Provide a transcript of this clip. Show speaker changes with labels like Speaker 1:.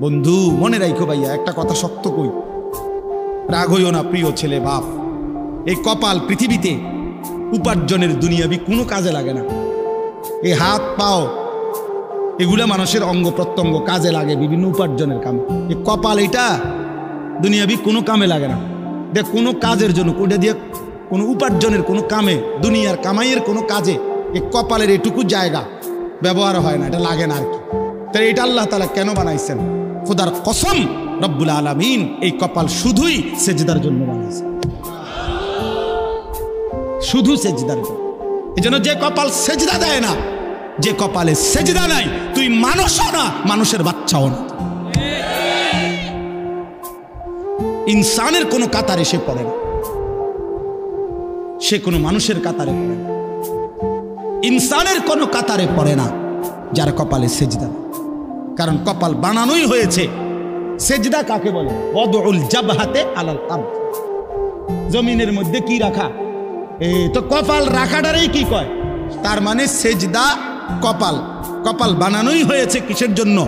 Speaker 1: বন্ধু মনে রাখো ভাইয়া, একটা কথা শক্ত কই, রাগ হইও না প্রিয় ছেলে বাপ। এই কপাল পৃথিবীতে উপার্জনের দুনিয়াবি কোনো কাজে লাগে না। এই হাত পাও এগুলা মানুষের অঙ্গ প্রত্যঙ্গ কাজে লাগে বিভিন্ন উপার্জনের কামে। এই কপাল এটা দুনিয়াবি কোনো কামে লাগে না, দেখ কোনো কাজের জন্য, ওটা দিয়ে কোনো উপার্জনের কোনো কামে, দুনিয়ার কামাইয়ের কোনো কাজে এই কপালের এটুকু জায়গা ব্যবহার হয় না, এটা লাগে না আর কি। তাই এটা আল্লাহ তাআলা কেন বানাইছেন? খোদার কসম রব্বুল আলামিন এই কপাল শুধুই সেজদার জন্য বানাইছেন, শুধু সেজদার জন্য। এই জন্য যে কপাল সেজদা দেয় না, যে কপালে সেজদা নাই, তুই মানুষও না, মানুষের বাচ্চাও না, ইনসানের কোনো কাতারে সে পড়ে না, সে কোনো মানুষের কাতারে পড়ে না, ইনসানের কোনো কাতারে পড়ে না যার কপালে সেজদা। কারণ কপাল বানানোই হয়েছে, সেজদা কাকে বলে? ওয়াদউল জাবহাতে আলাল আরদ, জমিনের মধ্যে কি রাখা, এই তো কপাল রাখাটারেই কি কয়, তার মানে সেজদা কপাল। কপাল বানানোই হয়েছে কিসের জন্য?